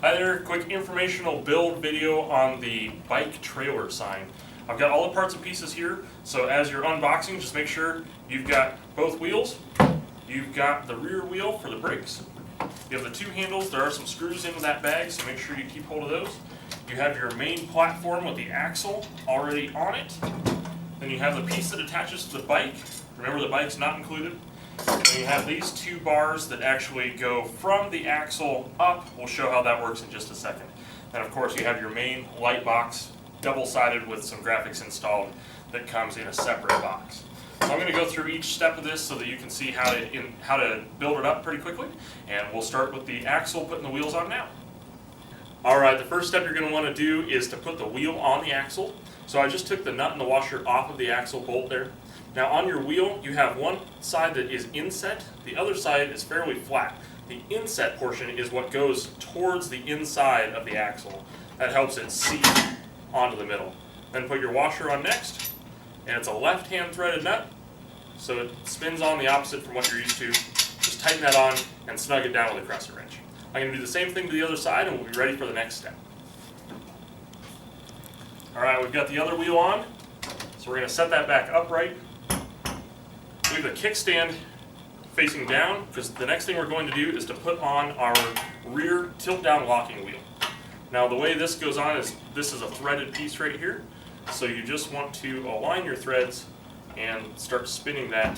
Hi there, quick informational build video on the bike trailer sign. I've got all the parts and pieces here, so as you're unboxing, just make sure you've got both wheels, you've got the rear wheel for the brakes, you have the two handles, there are some screws in that bag, so make sure you keep hold of those. You have your main platform with the axle already on it, then you have the piece that attaches to the bike, remember the bike's not included. And you have these two bars that actually go from the axle up. We'll show how that works in just a second. Then of course you have your main light box, double-sided with some graphics installed that comes in a separate box. So I'm going to go through each step of this so that you can see how to build it up pretty quickly. And we'll start with the axle, putting the wheels on now. Alright, the first step you're going to want to do is to put the wheel on the axle. So I just took the nut and the washer off of the axle bolt there. Now on your wheel, you have one side that is inset, the other side is fairly flat. The inset portion is what goes towards the inside of the axle. That helps it seat onto the middle. Then put your washer on next, and it's a left-hand threaded nut, so it spins on the opposite from what you're used to. Just tighten that on and snug it down with a crescent wrench. I'm going to do the same thing to the other side, and we'll be ready for the next step. Alright, we've got the other wheel on, so we're going to set that back upright. Leave the kickstand facing down, because the next thing we're going to do is to put on our rear tilt-down locking wheel. Now the way this goes on is, this is a threaded piece right here, so you just want to align your threads and start spinning that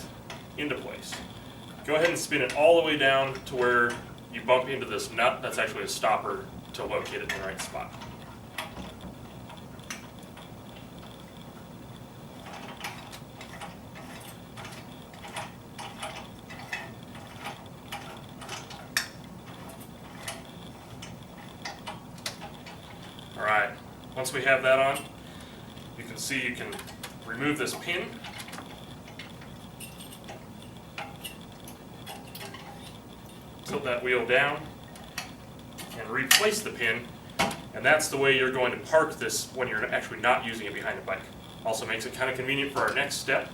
into place. Go ahead and spin it all the way down to where you bump into this nut. That's actually a stopper to locate it in the right spot. Alright, once we have that on, you can see you can remove this pin. Tilt that wheel down and replace the pin, and that's the way you're going to park this when you're actually not using it behind the bike. Also makes it kind of convenient for our next step.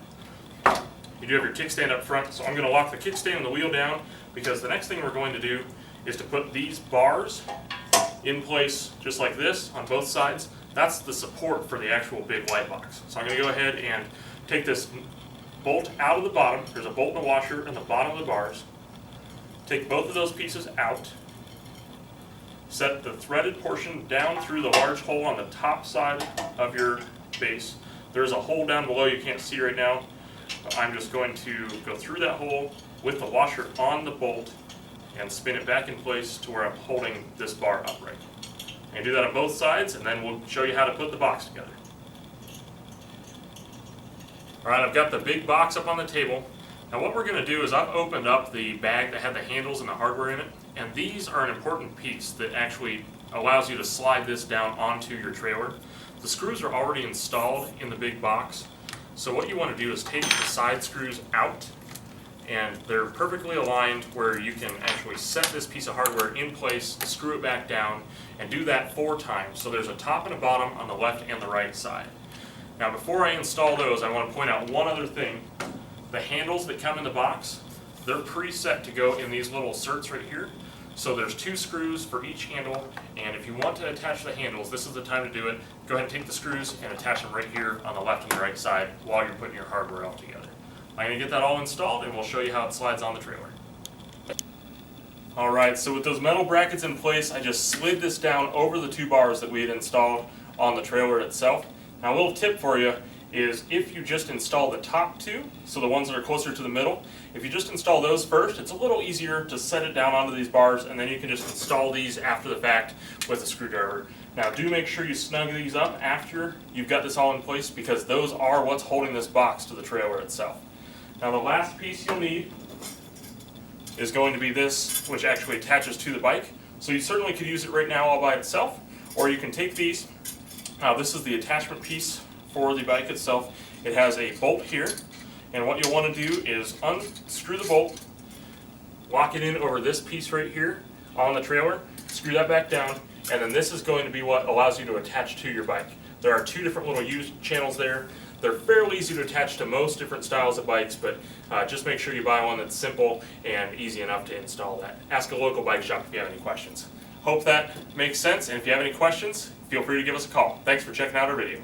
You do have your kickstand up front, so I'm going to lock the kickstand and the wheel down, because the next thing we're going to do is to put these bars in place just like this on both sides. That's the support for the actual big light box. So I'm going to go ahead and take this bolt out of the bottom. There's a bolt and a washer in the bottom of the bars. Take both of those pieces out. Set the threaded portion down through the large hole on the top side of your base. There's a hole down below you can't see right now. I'm just going to go through that hole with the washer on the bolt and spin it back in place to where I'm holding this bar upright. And do that on both sides, and then we'll show you how to put the box together. Alright, I've got the big box up on the table. Now what we're going to do is I've opened up the bag that had the handles and the hardware in it, and these are an important piece that actually allows you to slide this down onto your trailer. The screws are already installed in the big box, so what you want to do is take the side screws out, and they're perfectly aligned where you can actually set this piece of hardware in place, screw it back down, and do that 4 times. So there's a top and a bottom on the left and the right side. Now before I install those, I want to point out one other thing. The handles that come in the box, they're preset to go in these little certs right here. So there's 2 screws for each handle, and if you want to attach the handles, this is the time to do it. Go ahead and take the screws and attach them right here on the left and the right side while you're putting your hardware all together. I'm going to get that all installed, and we'll show you how it slides on the trailer. Alright, so with those metal brackets in place, I just slid this down over the 2 bars that we had installed on the trailer itself. Now a little tip for you is if you just install the top 2, so the ones that are closer to the middle, if you just install those first, it's a little easier to set it down onto these bars, and then you can just install these after the fact with a screwdriver. Now do make sure you snug these up after you've got this all in place, because those are what's holding this box to the trailer itself. Now the last piece you'll need is going to be this, which actually attaches to the bike. So you certainly could use it right now all by itself, or you can take these. Now this is the attachment piece for the bike itself. It has a bolt here, and what you'll want to do is unscrew the bolt, lock it in over this piece right here on the trailer, screw that back down, and then this is going to be what allows you to attach to your bike. There are 2 different little U channels there. They're fairly easy to attach to most different styles of bikes, but just make sure you buy one that's simple and easy enough to install that. Ask a local bike shop if you have any questions. Hope that makes sense, and if you have any questions, feel free to give us a call. Thanks for checking out our video.